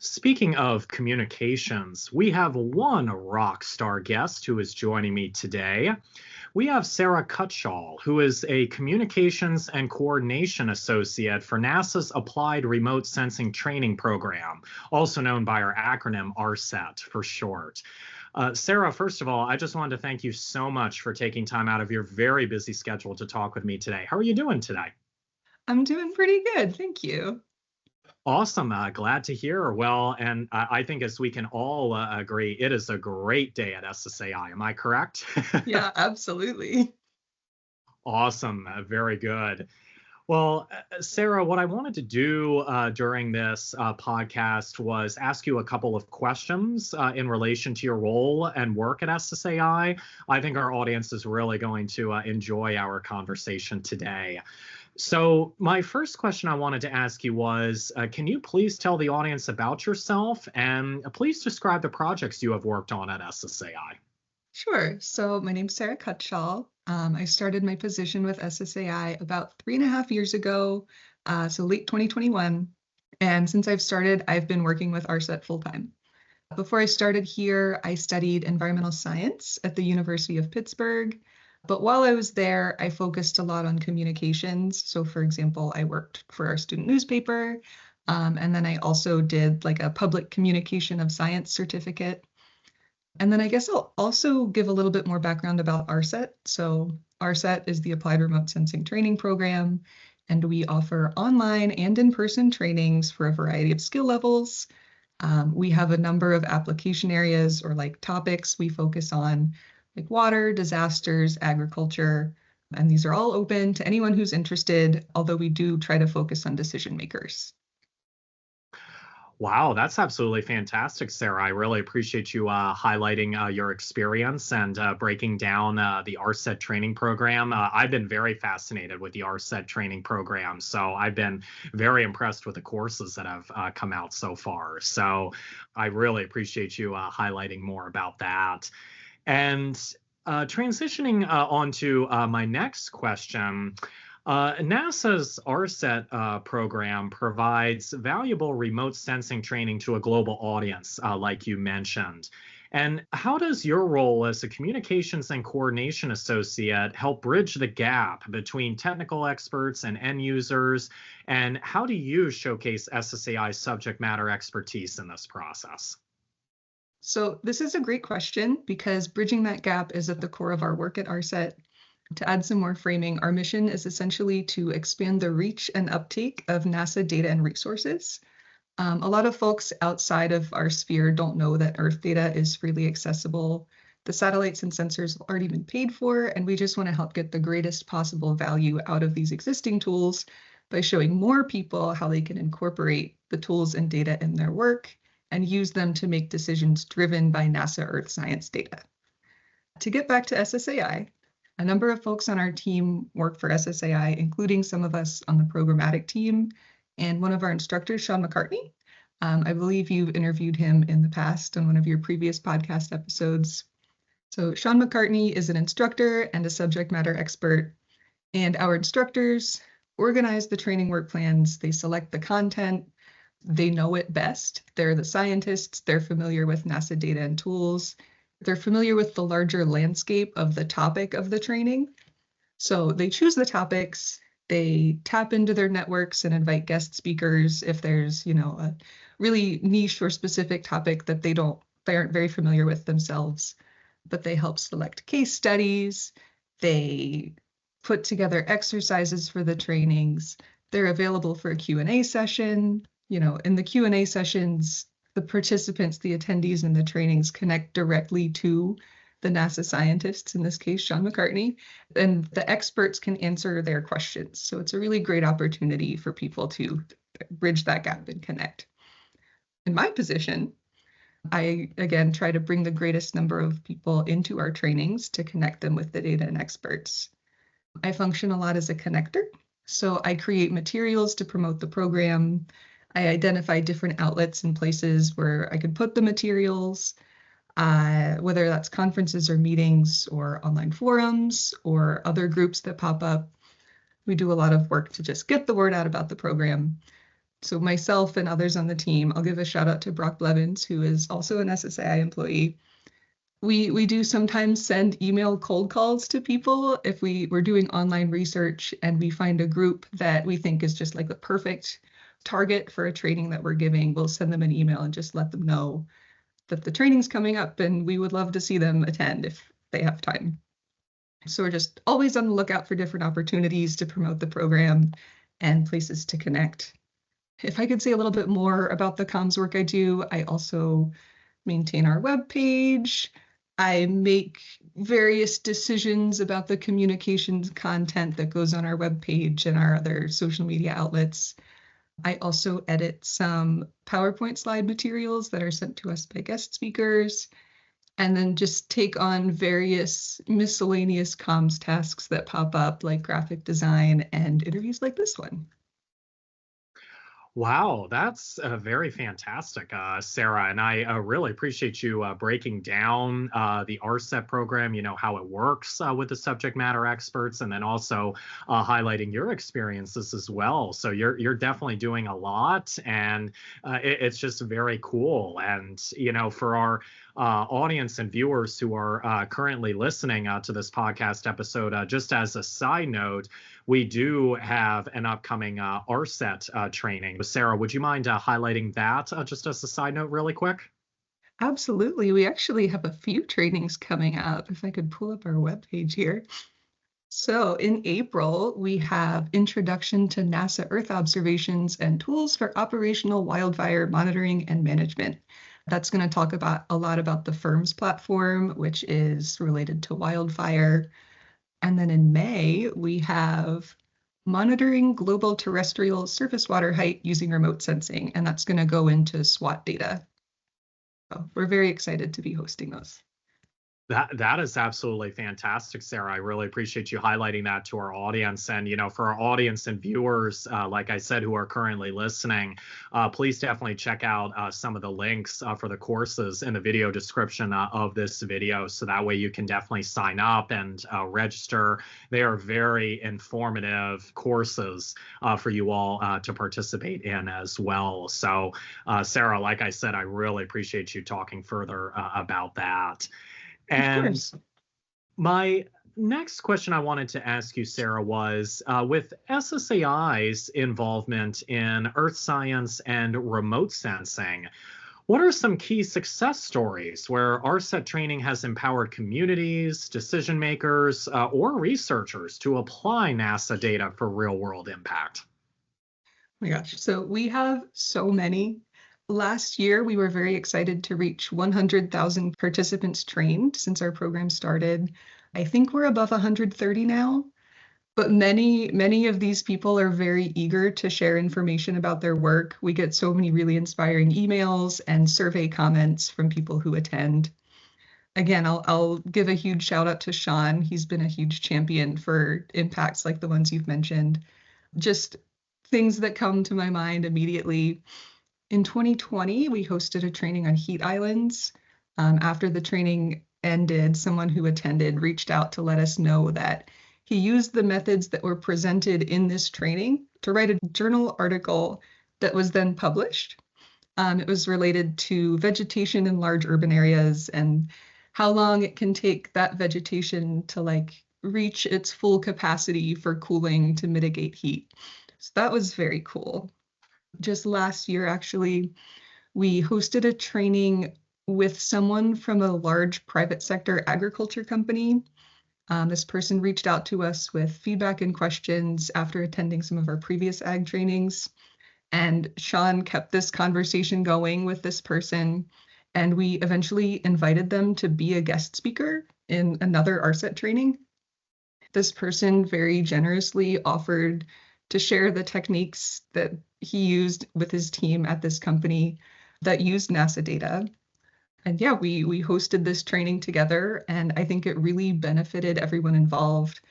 Speaking of communications, we have one rock star guest who is joining me today. We have Sarah Cutshall, who is a Communications and Coordination Associate for NASA's Applied Remote Sensing Training Program, also known by our acronym ARSET for short. Sarah, first of all, I just wanted to thank you so much for taking time out of your very busy schedule to talk with me today. How are you doing today? I'm doing pretty good, thank you. Awesome. Glad to hear. Well, and I think as we can all agree, it is a great day at SSAI. Am I correct? Yeah, absolutely. Awesome. Very good. Well, Sarah, what I wanted to do during this podcast was ask you a couple of questions in relation to your role and work at SSAI. I think our audience is really going to enjoy our conversation today. So my first question I wanted to ask you was, can you please tell the audience about yourself and please describe the projects you have worked on at SSAI? Sure. So my name's Sarah Cutshall. I started my position with SSAI about 3.5 years ago, so late 2021. And since I've started, I've been working with ARSET full-time. Before I started here, I studied environmental science at the University of Pittsburgh. But while I was there, I focused a lot on communications. So for example, I worked for our student newspaper, and then I also did like a public communication of science certificate. And then I guess I'll also give a little bit more background about ARSET. So ARSET is the Applied Remote Sensing Training Program, and we offer online and in-person trainings for a variety of skill levels. We have a number of application areas or like topics we focus on, like water, disasters, agriculture, and these are all open to anyone who's interested, although we do try to focus on decision makers. Wow, that's absolutely fantastic, Sarah. I really appreciate you highlighting your experience and breaking down the ARSET training program. I've been very fascinated with the ARSET training program, so I've been very impressed with the courses that have come out so far. So I really appreciate you highlighting more about that. And transitioning on to my next question. NASA's ARSET program provides valuable remote sensing training to a global audience, like you mentioned. And how does your role as a communications and coordination associate help bridge the gap between technical experts and end users? And how do you showcase SSAI subject matter expertise in this process? So this is a great question because bridging that gap is at the core of our work at ARSET. To add some more framing, our mission is essentially to expand the reach and uptake of NASA data and resources. A lot of folks outside of our sphere don't know that Earth data is freely accessible. The satellites and sensors have already been paid for, and we just want to help get the greatest possible value out of these existing tools by showing more people how they can incorporate the tools and data in their work and use them to make decisions driven by NASA Earth science data. To get back to SSAI, a number of folks on our team work for SSAI, including some of us on the programmatic team, and one of our instructors, Sean McCartney. I believe you've interviewed him in the past on one of your previous podcast episodes. So Sean McCartney is an instructor and a subject matter expert, and our instructors organize the training work plans, they select the content, they know it best. They're the scientists, they're familiar with NASA data and tools, they're familiar with the larger landscape of the topic of the training. So they choose the topics, they tap into their networks and invite guest speakers if there's, a really niche or specific topic that they aren't very familiar with themselves. But they help select case studies, they put together exercises for the trainings, they're available for a Q&A session. In the Q&A sessions, the participants, the attendees in the trainings connect directly to the NASA scientists, in this case, Sean McCartney, and the experts can answer their questions. So it's a really great opportunity for people to bridge that gap and connect. In my position, I, again, try to bring the greatest number of people into our trainings to connect them with the data and experts. I function a lot as a connector. So I create materials to promote the program. I identify different outlets and places where I could put the materials, whether that's conferences or meetings or online forums or other groups that pop up. We do a lot of work to just get the word out about the program. So myself and others on the team, I'll give a shout out to Brock Blevins, who is also an SSAI employee. We do sometimes send email cold calls to people if we're doing online research and we find a group that we think is just like the perfect target for a training that we're giving. We'll send them an email and just let them know that the training's coming up and we would love to see them attend if they have time. So we're just always on the lookout for different opportunities to promote the program and places to connect. If I could say a little bit more about the comms work I do, I also maintain our webpage. I make various decisions about the communications content that goes on our webpage and our other social media outlets. I also edit some PowerPoint slide materials that are sent to us by guest speakers, and then just take on various miscellaneous comms tasks that pop up, like graphic design and interviews like this one. Wow, that's very fantastic, Sarah. And I really appreciate you breaking down the ARSET program, how it works with the subject matter experts, and then also highlighting your experiences as well. So you're definitely doing a lot, and it's just very cool. And, for our audience and viewers who are currently listening to this podcast episode, just as a side note, we do have an upcoming ARSET training. Sarah, would you mind highlighting that just as a side note really quick? Absolutely. We actually have a few trainings coming up. If I could pull up our webpage here. So in April, we have Introduction to NASA Earth Observations and Tools for Operational Wildfire Monitoring and Management. That's going to talk about a lot about the FIRMS platform, which is related to wildfire. And then in May, we have Monitoring Global Terrestrial Surface Water Height Using Remote Sensing, and that's going to go into SWOT data. So we're very excited to be hosting those. That is absolutely fantastic, Sarah. I really appreciate you highlighting that to our audience. And, for our audience and viewers, like I said, who are currently listening, please definitely check out some of the links for the courses in the video description of this video. So that way you can definitely sign up and register. They are very informative courses for you all to participate in as well. So, Sarah, like I said, I really appreciate you talking further about that. And my next question I wanted to ask you, Sarah, was with SSAI's involvement in earth science and remote sensing, what are some key success stories where ARSET training has empowered communities, decision makers, or researchers to apply NASA data for real world impact? Oh my gosh, so we have so many. Last year, we were very excited to reach 100,000 participants trained since our program started. I think we're above 130 now, but many of these people are very eager to share information about their work. We get so many really inspiring emails and survey comments from people who attend. Again, I'll give a huge shout out to Sean. He's been a huge champion for impacts like the ones you've mentioned. Just things that come to my mind immediately. In 2020, we hosted a training on heat islands. After the training ended, someone who attended reached out to let us know that he used the methods that were presented in this training to write a journal article that was then published. It was related to vegetation in large urban areas and how long it can take that vegetation to reach its full capacity for cooling to mitigate heat. So that was very cool. Just last year, actually, we hosted a training with someone from a large private sector agriculture company. This person reached out to us with feedback and questions after attending some of our previous ag trainings. And Sean kept this conversation going with this person. And we eventually invited them to be a guest speaker in another ARSET training. This person very generously offered to share the techniques that he used with his team at this company that used NASA data. And yeah, we hosted this training together, and I think it really benefited everyone involved.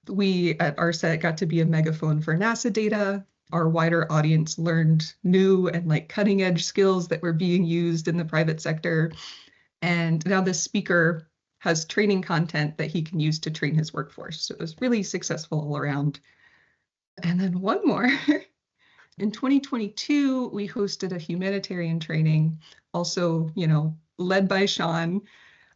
We at ARSET got to be a megaphone for NASA data. Our wider audience learned new and cutting edge skills that were being used in the private sector. And now this speaker has training content that he can use to train his workforce. So it was really successful all around. And then one more. In 2022, we hosted a humanitarian training, also, led by Sean,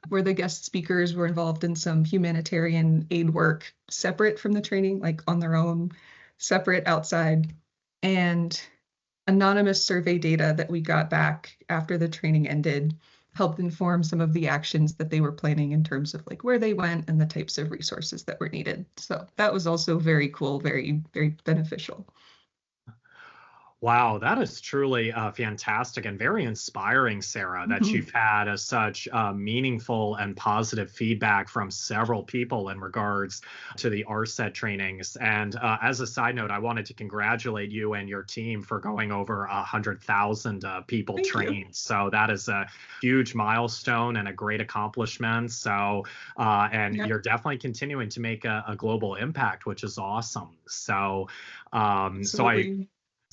where the guest speakers were involved in some humanitarian aid work separate from the training, like on their own, separate outside. And anonymous survey data that we got back after the training ended helped inform some of the actions that they were planning in terms of like where they went and the types of resources that were needed. So that was also very cool, very, very beneficial. Wow, that is truly fantastic and very inspiring, Sarah, that you've had such meaningful and positive feedback from several people in regards to the ARSET trainings. And as a side note, I wanted to congratulate you and your team for going over 100,000 people trained. So that is a huge milestone and a great accomplishment. So, and you're definitely continuing to make a global impact, which is awesome. So,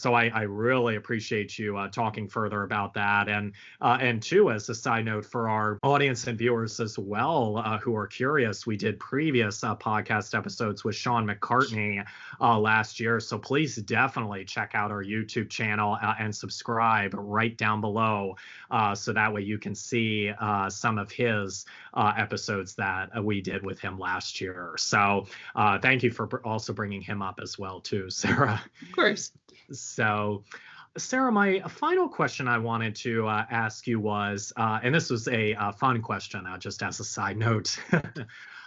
So I really appreciate you talking further about that. And too, as a side note for our audience and viewers as well, who are curious, we did previous podcast episodes with Sean McCartney last year. So please definitely check out our YouTube channel and subscribe right down below. So that way you can see some of his episodes that we did with him last year. So thank you for also bringing him up as well too, Sarah. Of course. So, Sarah, my final question I wanted to ask you was, and this was a fun question, just as a side note,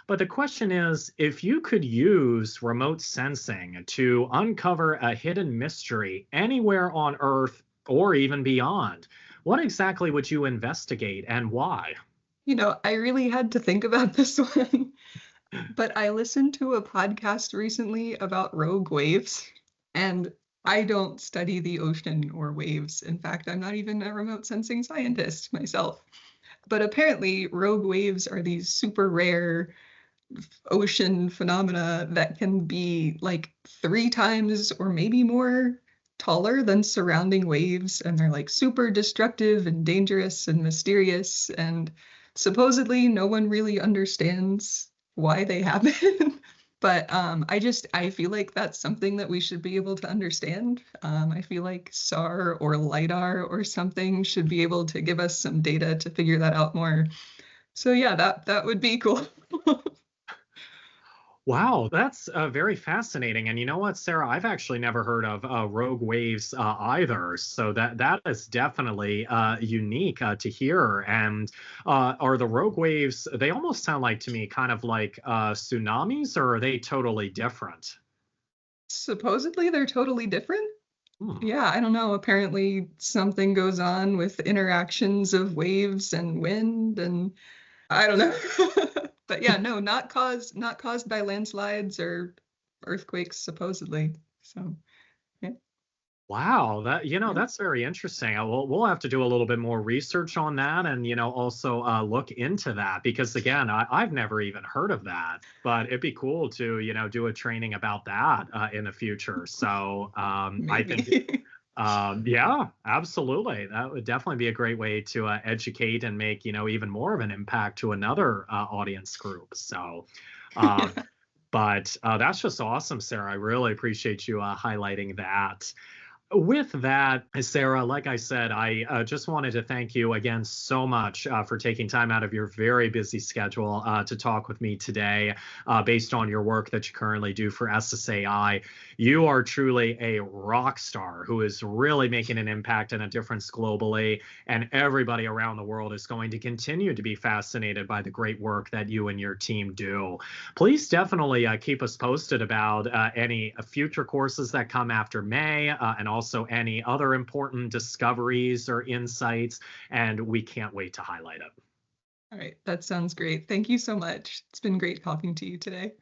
but the question is, if you could use remote sensing to uncover a hidden mystery anywhere on Earth or even beyond, what exactly would you investigate and why? I really had to think about this one, but I listened to a podcast recently about rogue waves, and I don't study the ocean or waves. In fact, I'm not even a remote sensing scientist myself. But apparently, rogue waves are these super rare ocean phenomena that can be like 3 times or maybe more taller than surrounding waves. And they're like super destructive and dangerous and mysterious. And supposedly, no one really understands why they happen. But I feel like that's something that we should be able to understand. I feel like SAR or LIDAR or something should be able to give us some data to figure that out more. So yeah, that would be cool. Wow, that's very fascinating. And you know what, Sarah? I've actually never heard of rogue waves either. So that is definitely unique to hear. And are the rogue waves, they almost sound like to me kind of like tsunamis, or are they totally different? Supposedly they're totally different. Yeah, I don't know. Apparently something goes on with interactions of waves and wind, and I don't know. But yeah, no, not caused by landslides or earthquakes, supposedly. So yeah. Wow, that's very interesting. We'll have to do a little bit more research on that, and also look into that, because again, I've never even heard of that. But it'd be cool to do a training about that in the future. So I think yeah, absolutely, that would definitely be a great way to educate and make even more of an impact to another audience group. So. But that's just awesome, Sarah. I really appreciate you highlighting that. With that, Sarah, like I said, I just wanted to thank you again so much for taking time out of your very busy schedule to talk with me today based on your work that you currently do for SSAI. You are truly a rock star who is really making an impact and a difference globally, and everybody around the world is going to continue to be fascinated by the great work that you and your team do. Please definitely keep us posted about any future courses that come after May, and also any other important discoveries or insights, and we can't wait to highlight it. All right, that sounds great. Thank you so much. It's been great talking to you today.